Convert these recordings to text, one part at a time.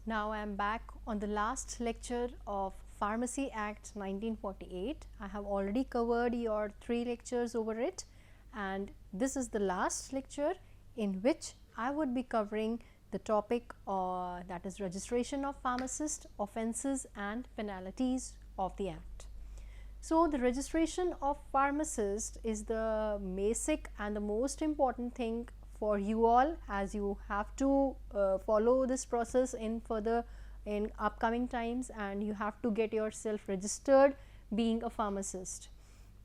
Now I am back on the last lecture of Pharmacy Act 1948. I have already covered your 3 lectures over it, and this is the last lecture in which I would be covering the topic that is registration of pharmacist, offences and penalties of the Act. So, the registration of pharmacist is the basic and the most important thing for you all, as you have to follow this process in upcoming times, and you have to get yourself registered being a pharmacist.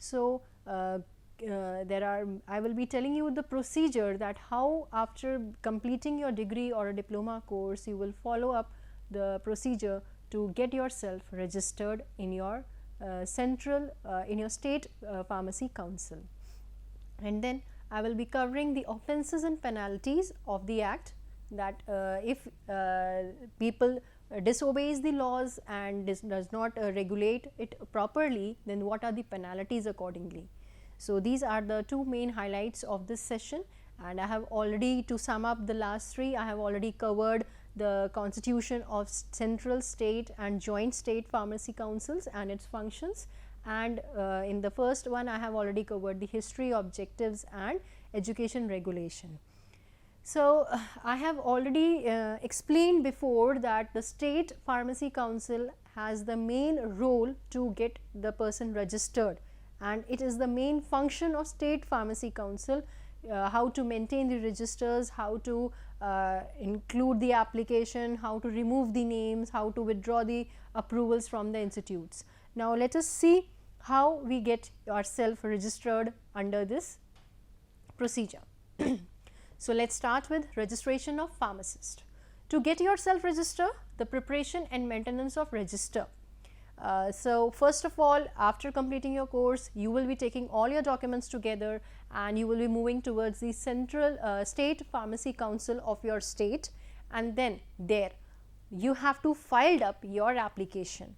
So, I will be telling you the procedure that how after completing your degree or a diploma course you will follow up the procedure to get yourself registered in your in your state pharmacy council. And then I will be covering the offences and penalties of the Act, that if people disobeys the laws and does not regulate it properly, then what are the penalties accordingly. So, these are the 2 main highlights of this session, and I have already, to sum up the last 3, I have already covered the constitution of central, state and joint state pharmacy councils and its functions. And in the first one I have already covered the history, objectives and education regulation. So, I have already explained before that the state pharmacy council has the main role to get the person registered, and it is the main function of state pharmacy council, how to maintain the registers, how to include the application, how to remove the names, how to withdraw the approvals from the institutes. Now, let us see how we get ourselves registered under this procedure. So, let us start with registration of pharmacist. To get yourself registered, the preparation and maintenance of register. So, first of all, after completing your course, you will be taking all your documents together and you will be moving towards the central state pharmacy council of your state, and then there you have to file up your application.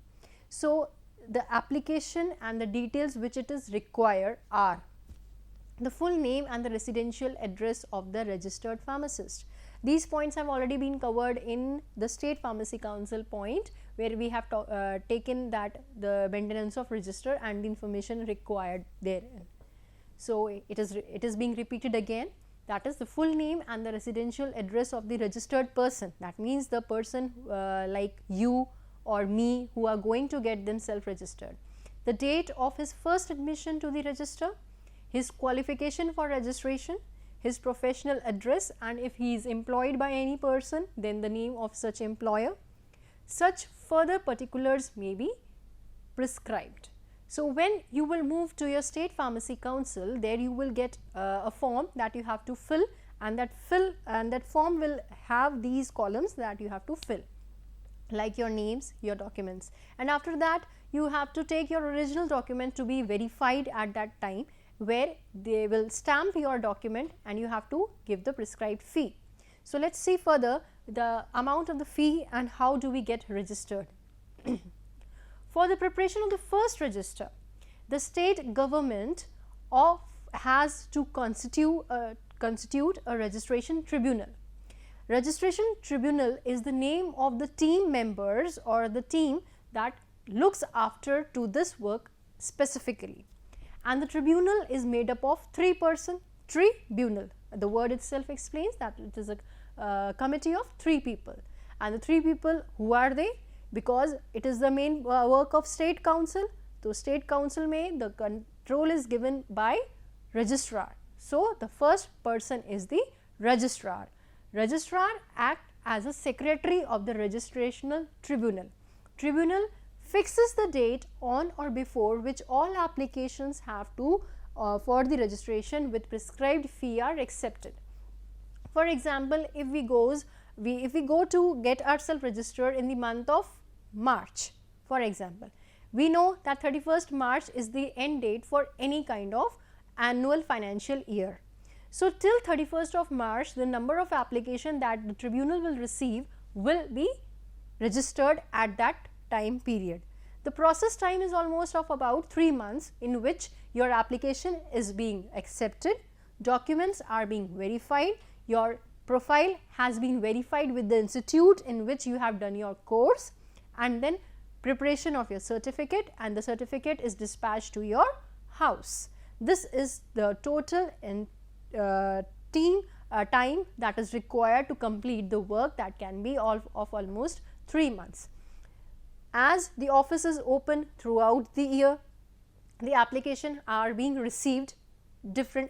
So, the application and the details which it is required are the full name and the residential address of the registered pharmacist. These points have already been covered in the state pharmacy council point, where we have taken that the maintenance of register and the information required therein. So, it is being repeated again, that is the full name and the residential address of the registered person. That means the person like you or me who are going to get themselves registered. The date of his first admission to the register, his qualification for registration, his professional address, and if he is employed by any person, then the name of such employer. Such further particulars may be prescribed. So, when you will move to your state pharmacy council, there you will get a form that you have to fill, and that form will have these columns that you have to fill, like your names, your documents, and after that you have to take your original document to be verified at that time, where they will stamp your document and you have to give the prescribed fee. So, let us see further the amount of the fee and how do we get registered. For the preparation of the first register, the state government has to constitute a registration tribunal. Registration tribunal is the name of the team members or the team that looks after to this work specifically, and the tribunal is made up of 3 persons, tribunal. The word itself explains that it is a committee of 3 people, and the 3 people, who are they? Because it is the main work of state council. So, state council may the control is given by registrar. So, the first person is the registrar. Registrar acts as a secretary of the registrational tribunal. Tribunal fixes the date on or before which all applications have to for the registration with prescribed fee are accepted. For example, if we go to get ourselves registered in the month of March, for example, we know that 31st March is the end date for any kind of annual financial year. So, till 31st of March, the number of application that the tribunal will receive will be registered at that time period. The process time is almost of about 3 months, in which your application is being accepted, documents are being verified, your profile has been verified with the institute in which you have done your course, and then preparation of your certificate, and the certificate is dispatched to your house. This is the total time that is required to complete the work, that can be of almost 3 months. As the office is open throughout the year, the application are being received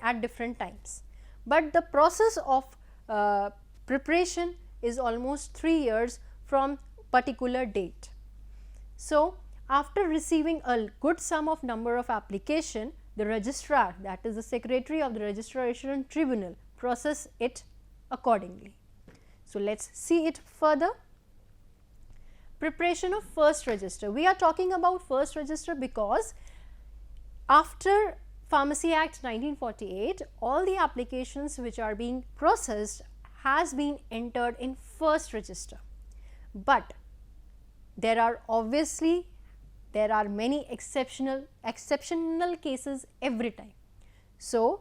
at different times, but the process of preparation is almost 3 years from particular date. So, after receiving a good sum of number of application, the registrar, that is the secretary of the registration tribunal, process it accordingly. So, let us see it further. Preparation of first register. We are talking about first register because after Pharmacy Act 1948, all the applications which are being processed has been entered in first register, but there are many exceptional cases every time. So,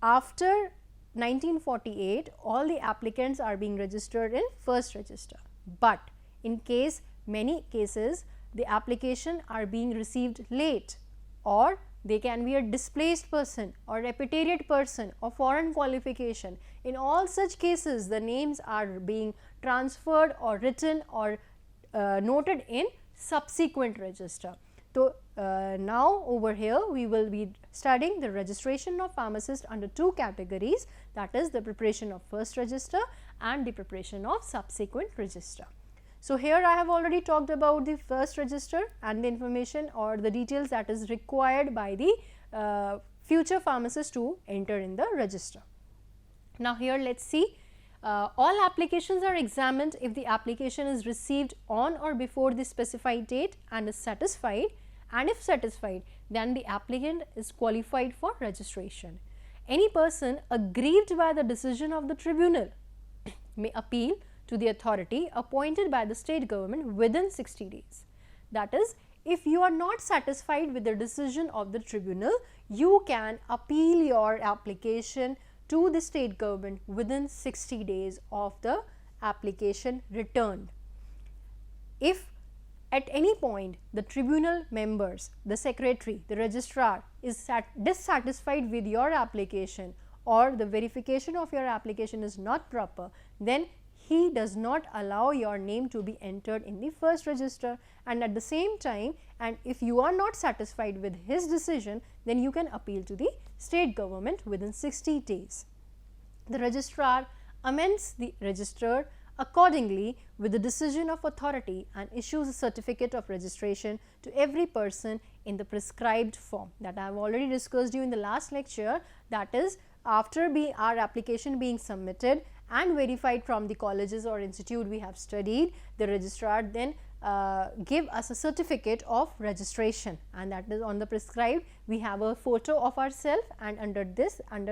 after 1948, all the applicants are being registered in first register, but in many cases the application are being received late, or they can be a displaced person or repatriate person or foreign qualification. In all such cases, the names are being transferred or written or noted in subsequent register. So, now over here we will be studying the registration of pharmacists under 2 categories, that is the preparation of first register and the preparation of subsequent register. So, here I have already talked about the first register and the information or the details that is required by the future pharmacist to enter in the register. Now, here let us see, all applications are examined if the application is received on or before the specified date and is satisfied, and if satisfied, then the applicant is qualified for registration. Any person aggrieved by the decision of the tribunal may appeal to the authority appointed by the state government within 60 days. That is, if you are not satisfied with the decision of the tribunal, you can appeal your application to the state government within 60 days of the application returned. If at any point the tribunal members, the secretary, the registrar is dissatisfied with your application, or the verification of your application is not proper, then he does not allow your name to be entered in the first register, and at the same time, and if you are not satisfied with his decision, then you can appeal to the state government within 60 days. The registrar amends the register accordingly with the decision of authority and issues a certificate of registration to every person in the prescribed form, that I have already discussed you in the last lecture. That is, after our application being submitted and verified from the colleges or institute we have studied, the registrar then give us a certificate of registration, and that is on the prescribed. We have a photo of ourselves, and under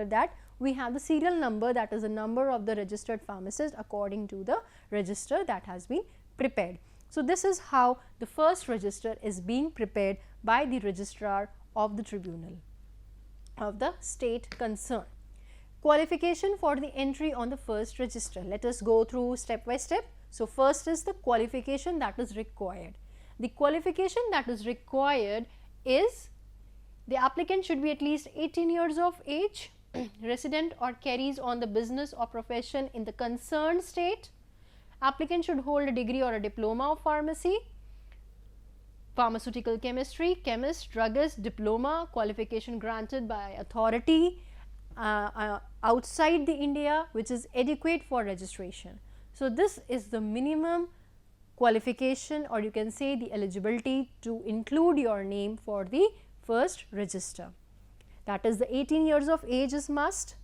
that we have the serial number, that is the number of the registered pharmacist according to the register that has been prepared. So, this is how the first register is being prepared by the registrar of the tribunal of the state concerned. Qualification for the entry on the first register. Let us go through step by step. So, first is the qualification that is required. The qualification that is required is the applicant should be at least 18 years of age, resident or carries on the business or profession in the concerned state. Applicant should hold a degree or a diploma of pharmacy, pharmaceutical chemistry, chemist, druggist, diploma, qualification granted by authority outside the India, which is adequate for registration. So, this is the minimum qualification, or you can say the eligibility to include your name for the first register. That is, the 18 years of age is must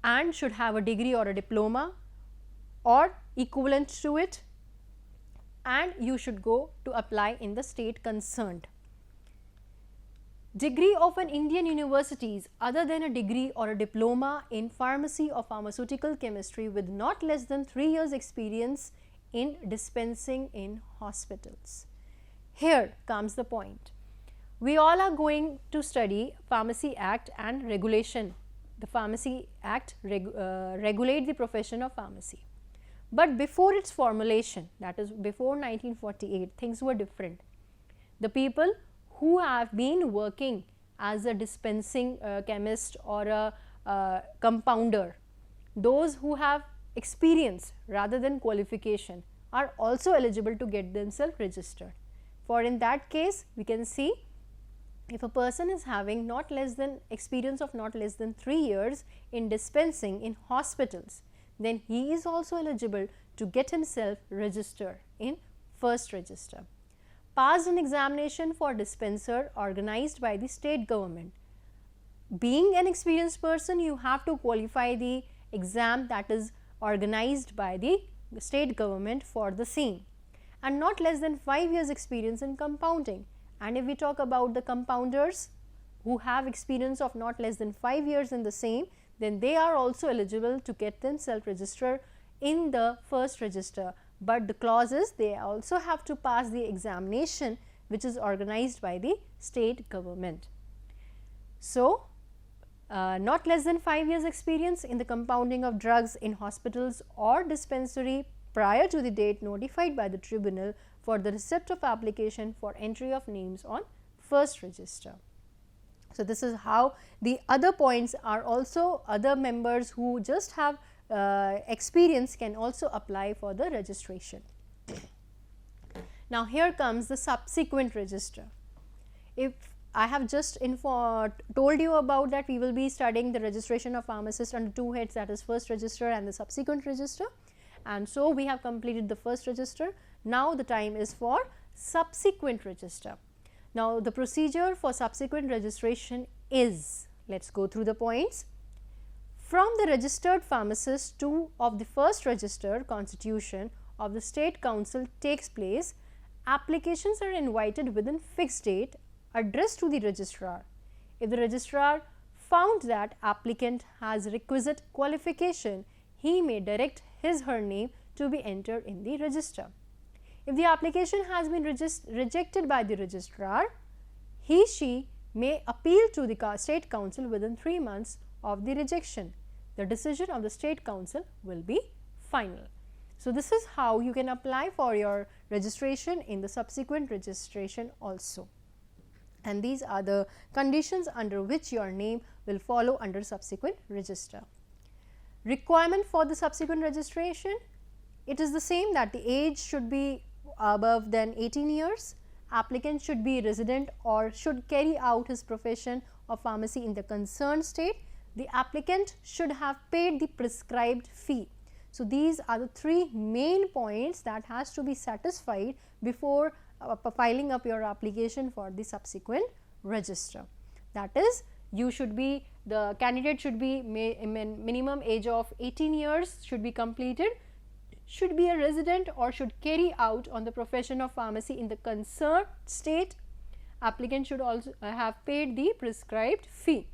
and should have a degree or a diploma or equivalent to it, and you should go to apply in the state concerned. Degree of an Indian universities other than a degree or a diploma in pharmacy or pharmaceutical chemistry with not less than 3 years experience in dispensing in hospitals. Here comes the point. We all are going to study Pharmacy Act and regulation. The Pharmacy Act regulate the profession of pharmacy. But before its formulation, that is before 1948, things were different. The people who have been working as a dispensing chemist or a compounder, those who have experience rather than qualification, are also eligible to get themselves registered. For in that case, we can see if a person is having not less than experience of not less than 3 years in dispensing in hospitals, then he is also eligible to get himself registered in first register. Passed an examination for dispenser organized by the state government. Being an experienced person, you have to qualify the exam that is organized by the state government for the same, and not less than 5 years experience in compounding. And if we talk about the compounders who have experience of not less than 5 years in the same, then they are also eligible to get themselves registered in the first register. But the clause is they also have to pass the examination which is organized by the state government. So, not less than 5 years experience in the compounding of drugs in hospitals or dispensary prior to the date notified by the tribunal for the receipt of application for entry of names on first register. So, this is how the other points are also other members who just have experience can also apply for the registration. Now, here comes the subsequent register. If I have just told you about that we will be studying the registration of pharmacists under two heads, that is first register and the subsequent register, and so we have completed the first register. Now, the time is for subsequent register. Now, the procedure for subsequent registration is, let us go through the points. From the registered pharmacist to of the first register constitution of the state council takes place, applications are invited within fixed date addressed to the registrar. If the registrar found that applicant has requisite qualification, he may direct his her name to be entered in the register. If the application has been rejected by the registrar, he she may appeal to the state council within 3 months of the rejection. The decision of the state council will be final. So, this is how you can apply for your registration in the subsequent registration also, and these are the conditions under which your name will follow under subsequent register. Requirement for the subsequent registration, it is the same, that the age should be above than 18 years, applicant should be resident or should carry out his profession of pharmacy in the concerned state, the applicant should have paid the prescribed fee. So, these are the 3 main points that has to be satisfied before filing up your application for the subsequent register. That is, you should be, the candidate should be minimum age of 18 years should be completed, should be a resident or should carry out on the profession of pharmacy in the concerned state. Applicant should also have paid the prescribed fee.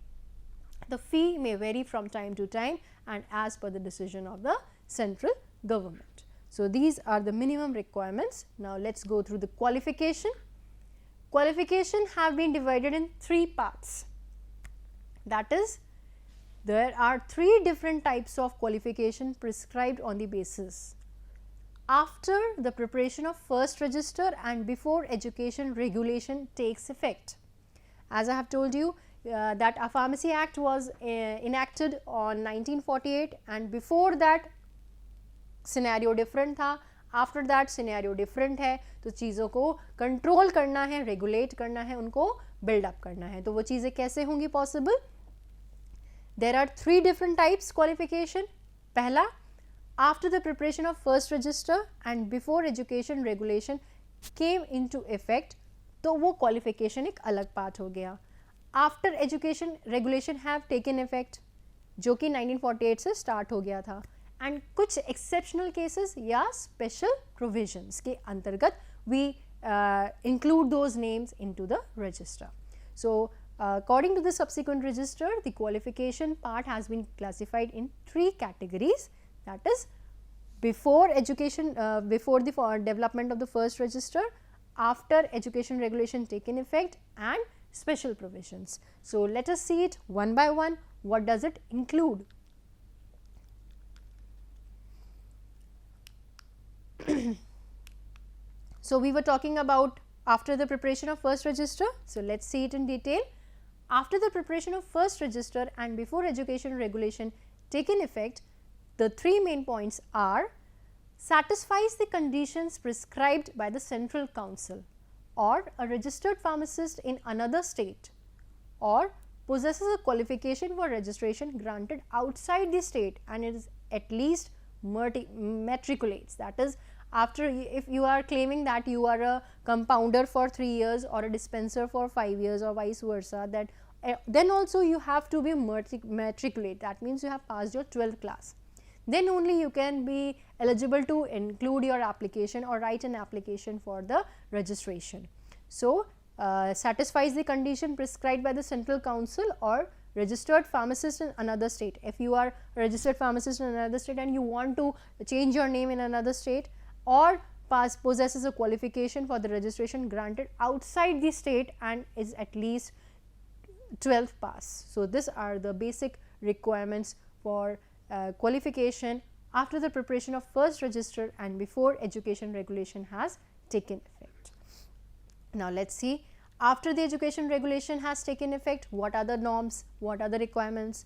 The fee may vary from time to time and as per the decision of the central government. So, these are the minimum requirements. Now, let us go through the qualification. Qualification have been divided in 3 parts. That is, there are 3 different types of qualification prescribed on the basis. After the preparation of first register and before education regulation takes effect. As I have told you that a Pharmacy Act was enacted on 1948 and before that scenario different था, after that scenario different है, तो चीज़ों को control करना है, regulate करना है, उनको बिल्डअप करना है, तो वो चीज़ें कैसे होंगी possible? There are 3 different types qualification. पहला, after the preparation of first register and before education regulation came into effect, तो वो क्वालिफिकेशन एक अलग पार्ट हो गया. After education regulation have taken effect, जो कि 1948 से स्टार्ट हो गया था, एंड कुछ एक्सेप्शनल केसेस या स्पेशल प्रोविजंस के अंतर्गत we include those names into the register. So according to the subsequent register, the qualification part has been classified in 3 categories, that is before education, before the development of the first register, after education regulation taken effect, and special provisions. So, let us see it one by one. What does it include? So, we were talking about after the preparation of first register. So, let us see it in detail. After the preparation of first register and before education regulation taken effect, the three main points are: satisfies the conditions prescribed by the central council, or a registered pharmacist in another state, or possesses a qualification for registration granted outside the state and is at least matriculates. That is, after, if you are claiming that you are a compounder for 3 years or a dispenser for 5 years or vice versa, that then also you have to be matriculate. That means you have passed your 12th class. Then only you can be eligible to include your application or write an application for the registration. So, satisfies the condition prescribed by the central council or registered pharmacist in another state. If you are a registered pharmacist in another state and you want to change your name in another state, or possesses a qualification for the registration granted outside the state and is at least 12th pass. So, these are the basic requirements for qualification after the preparation of first register and before education regulation has taken effect. Now, let us see, after the education regulation has taken effect, what are the norms, what are the requirements?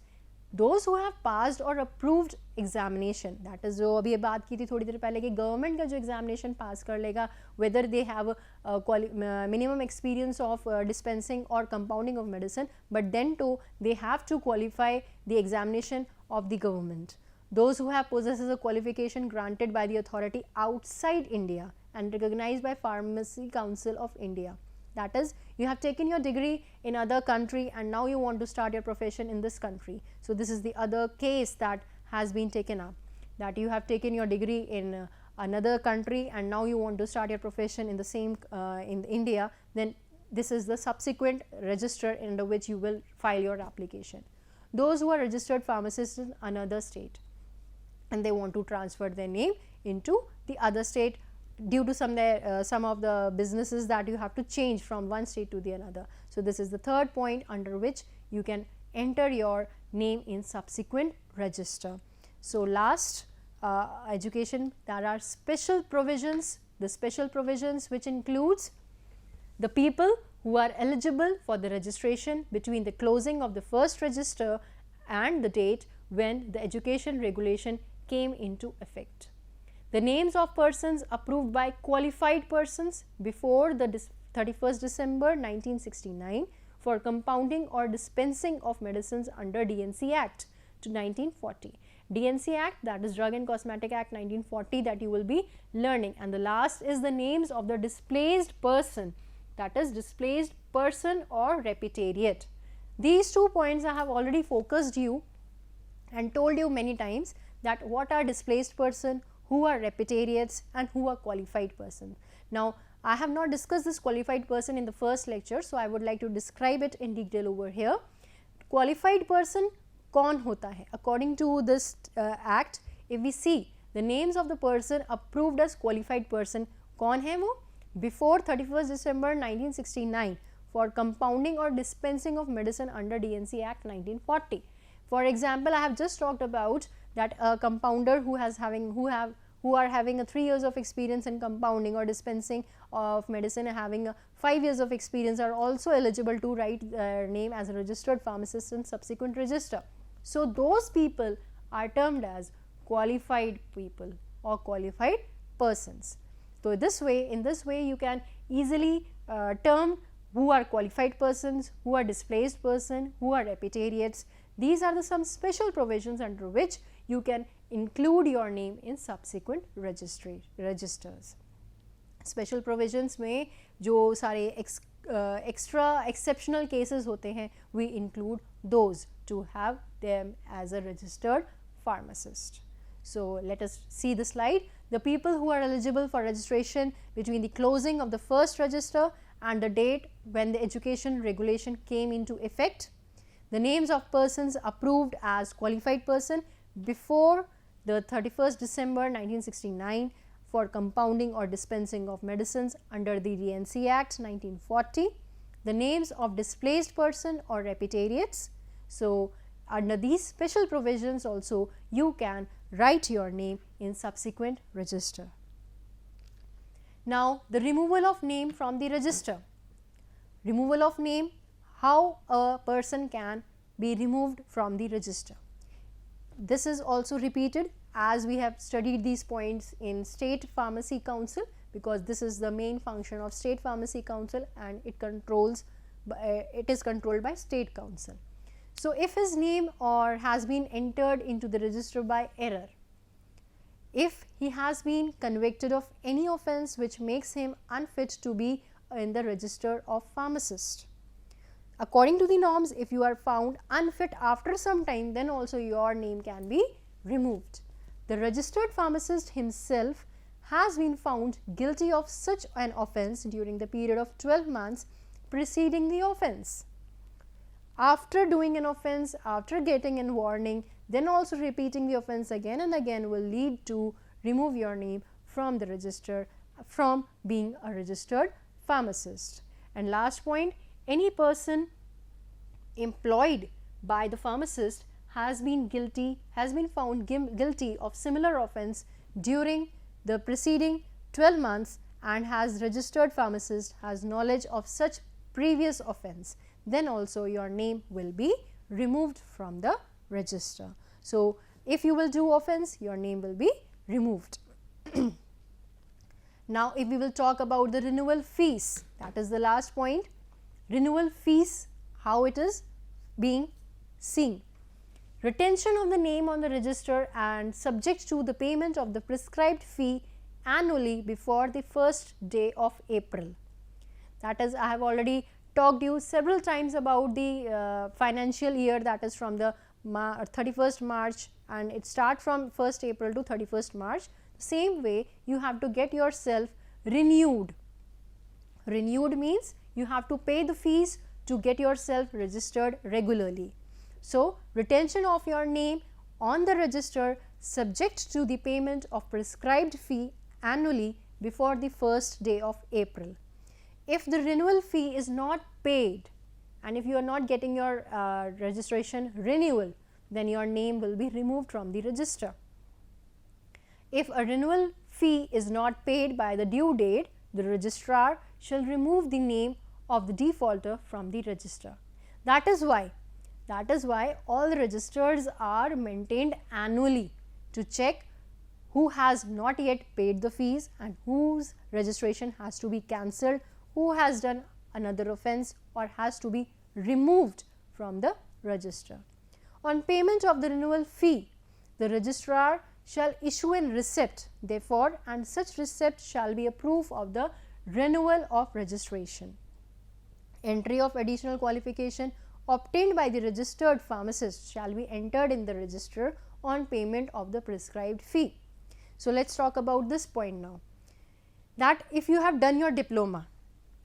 Those who have passed or approved examination, that is जो अभी बात की थी थोड़ी देर पहले कि government का जो एग्जामिनेशन पास कर लेगा, whether they have a minimum experience of dispensing or compounding of medicine, but then too they have to qualify the examination of the government. Those who have possesses a qualification granted by the authority outside India and recognized by Pharmacy Council of India. That is, you have taken your degree in other country and now you want to start your profession in this country. So, this is the other case that has been taken up, that you have taken your degree in another country and now you want to start your profession in the same in India, then this is the subsequent register under which you will file your application. Those who are registered pharmacists in another state and they want to transfer their name into the other state due to some of the businesses that you have to change from one state to the another. So, this is the third point under which you can enter your name in subsequent register. So, last education, there are special provisions, the special provisions which includes the people who are eligible for the registration between the closing of the first register and the date when the education regulation came into effect. The names of persons approved by qualified persons before the 31st December 1969 for compounding or dispensing of medicines under DNC Act to 1940. DNC Act, that is Drug and Cosmetic Act 1940, that you will be learning. And the last is the names of the displaced person, that is displaced person or repatriate. These 2 points I have already focused you and told you many times that what are displaced person, who are repatriates and who are qualified person. Now, I have not discussed this qualified person in the first lecture, so I would like to describe it in detail over here. Qualified person कौन होता है? According to this act, if we see the names of the person approved as qualified person, कौन है वो? Before 31st December 1969 for compounding or dispensing of medicine under DNC Act 1940. For example, I have just talked about that a compounder who are having a 3 years of experience in compounding or dispensing of medicine and having a 5 years of experience are also eligible to write their name as a registered pharmacist in subsequent register. So, those people are termed as qualified people or qualified persons. So, in this way you can easily term who are qualified persons, who are displaced person, who are repatriates. These are some special provisions under which you can include your name in subsequent registers. Special provisions में जो सारे extra exceptional cases होते हैं, we include those to have them as a registered pharmacist. So, let us see the slide. The people who are eligible for registration between the closing of the first register and the date when the education regulation came into effect. The names of persons approved as qualified person before the 31st December 1969 for compounding or dispensing of medicines under the DNC Act 1940, the names of displaced person or repatriates. So, under these special provisions also you can write your name in subsequent register. Now, the removal of name from the register. Removal of name, how a person can be removed from the register. This is also repeated as we have studied these points in State Pharmacy Council, because this is the main function of State Pharmacy Council and it is controlled by State Council. So, if his name or has been entered into the register by error, if he has been convicted of any offence which makes him unfit to be in the register of pharmacist, according to the norms, if you are found unfit after some time, then also your name can be removed. The registered pharmacist himself has been found guilty of such an offence during the period of 12 months preceding the offence. After doing an offence, after getting a warning, then also repeating the offence again and again will lead to remove your name from the register, from being a registered pharmacist. And last point, any person employed by the pharmacist has been found guilty of similar offence during the preceding 12 months and has registered pharmacist has knowledge of such previous offence, then also your name will be removed from the register. So, if you will do offence, your name will be removed. Now, if we will talk about the renewal fees, that is the last point. Renewal fees, how it is being seen. Retention of the name on the register and subject to the payment of the prescribed fee annually before the first day of April. That is, I have already talked you several times about the financial year, that is from the 31st March and it starts from 1st April to 31st March. Same way you have to get yourself renewed. Renewed means you have to pay the fees to get yourself registered regularly. So, retention of your name on the register subject to the payment of prescribed fee annually before the first day of April. If the renewal fee is not paid and if you are not getting your registration renewal, then your name will be removed from the register. If a renewal fee is not paid by the due date, the registrar shall remove the name of the defaulter from the register. That is why all the registers are maintained annually to check who has not yet paid the fees and whose registration has to be cancelled, who has done another offence or has to be removed from the register. On payment of the renewal fee, the registrar shall issue a receipt therefore, and such receipt shall be a proof of the renewal of registration. Entry of additional qualification obtained by the registered pharmacist shall be entered in the register on payment of the prescribed fee. So, let us talk about this point now, that if you have done your diploma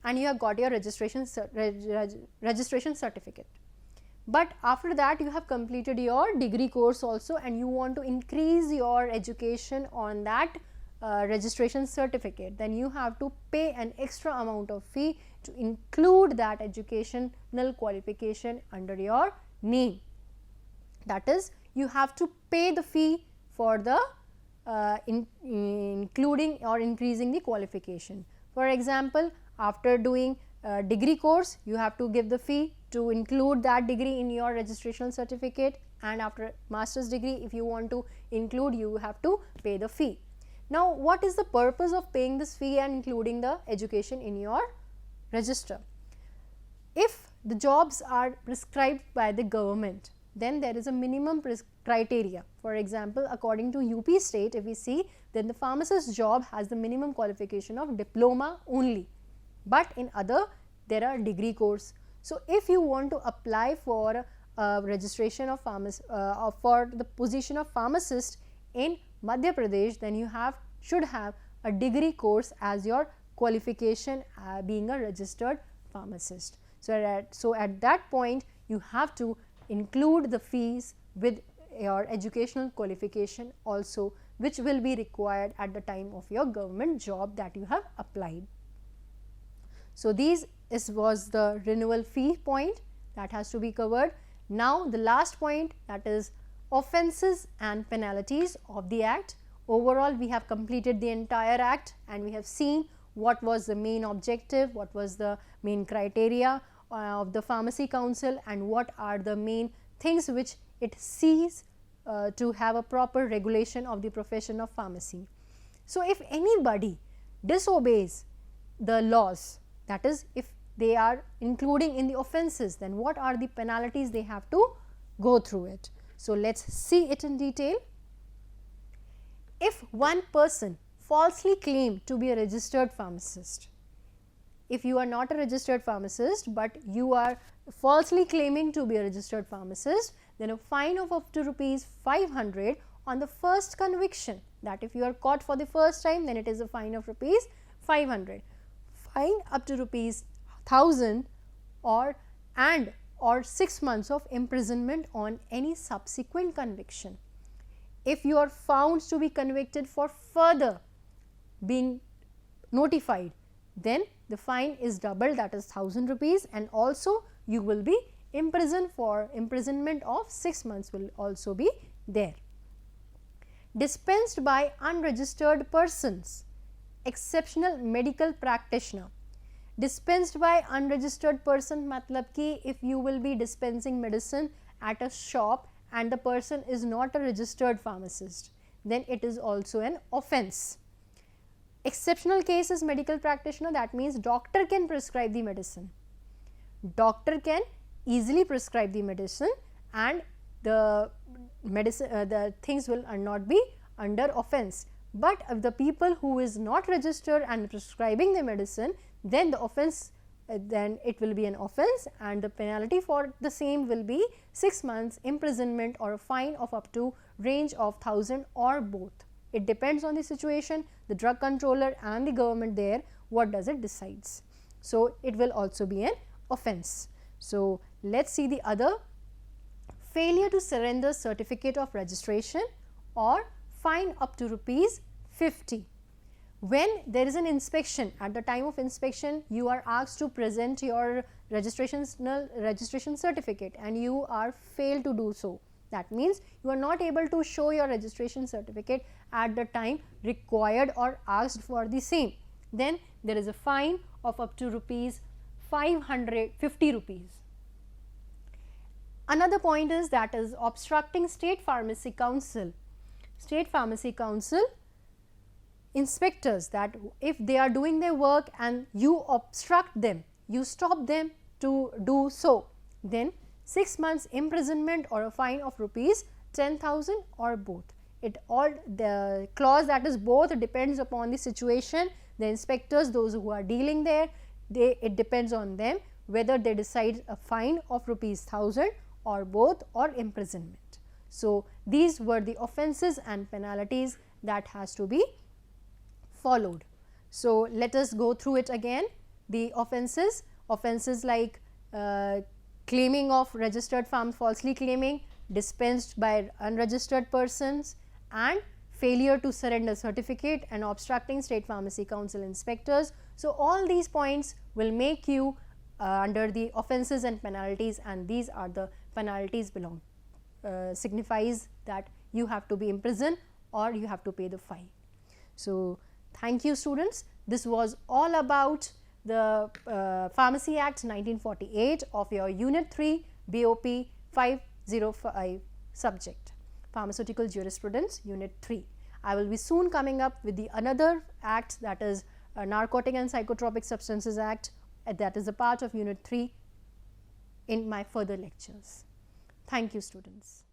and you have got your registration certificate, but after that you have completed your degree course also and you want to increase your education on that registration certificate, then you have to pay an extra amount of fee to include that educational qualification under your name. That is, you have to pay the fee for the including or increasing the qualification. For example, after doing degree course, you have to give the fee to include that degree in your registration certificate, and after master's degree, if you want to include, you have to pay the fee. Now, what is the purpose of paying this fee and including the education in your register? If the jobs are prescribed by the government, then there is a minimum criteria. For example, according to UP state, if we see, then the pharmacist job has the minimum qualification of diploma only, but in other there are degree course. So, if you want to apply for registration of for the position of pharmacist in Madhya Pradesh, then you should have a degree course as your qualification being a registered pharmacist. So, at that point you have to include the fees with your educational qualification also, which will be required at the time of your government job that you have applied. So, was the renewal fee point that has to be covered. Now, the last point, that is offences and penalties of the Act. Overall, we have completed the entire Act and we have seen what was the main objective, what was the main criteria of the Pharmacy Council, and what are the main things which it sees to have a proper regulation of the profession of pharmacy. So, if anybody disobeys the laws, that is, if they are including in the offences, then what are the penalties they have to go through it. So, let us see it in detail. If one person falsely claimed to be a registered pharmacist, if you are not a registered pharmacist, but you are falsely claiming to be a registered pharmacist, then a fine of up to ₹500 on the first conviction. That if you are caught for the first time, then it is a fine of ₹500. Fine up to ₹1,000 or 6 months of imprisonment on any subsequent conviction. If you are found to be convicted for further being notified, then the fine is doubled, that is ₹1,000, and also you will be imprisoned for imprisonment of 6 months will also be there. Dispensed by unregistered persons, exceptional medical practitioner. Dispensed by unregistered person matlab ki if you will be dispensing medicine at a shop and the person is not a registered pharmacist, then it is also an offence. Exceptional case is medical practitioner, that means doctor can prescribe the medicine. Doctor can easily prescribe the medicine and the things will not be under offence. But if the people who is not registered and prescribing the medicine, then the offence, then it will be an offence and the penalty for the same will be 6 months imprisonment or a fine of up to range of 1,000 or both. It depends on the situation, the drug controller and the government there, what does it decides. So, it will also be an offence. So, let us see the other. Failure to surrender certificate of registration or fine up to ₹50. When there is an inspection, at the time of inspection you are asked to present your registration certificate and you are failed to do so. That means you are not able to show your registration certificate at the time required or asked for the same. Then there is a fine of up to ₹50. Another point is that is obstructing State Pharmacy Council. State Pharmacy Council inspectors, that if they are doing their work and you obstruct them, you stop them to do so, then 6 months imprisonment or a fine of ₹10,000 or both. The clause that is both depends upon the situation, the inspectors, those who are dealing there, it depends on them whether they decide a fine of ₹1,000 or both or imprisonment. So, these were the offences and penalties that has to be followed. So, let us go through it again. The offences like claiming of registered falsely claiming, dispensed by unregistered persons and failure to surrender certificate and obstructing State Pharmacy Council inspectors. So, all these points will make you under the offences and penalties, and these are the penalties signifies that you have to be imprisoned or you have to pay the fine. So, thank you students. This was all about the Pharmacy Act 1948 of your Unit 3 BOP 505 subject, Pharmaceutical Jurisprudence Unit 3. I will be soon coming up with the another act, that is Narcotic and Psychotropic Substances Act, that is a part of Unit 3 in my further lectures. Thank you students.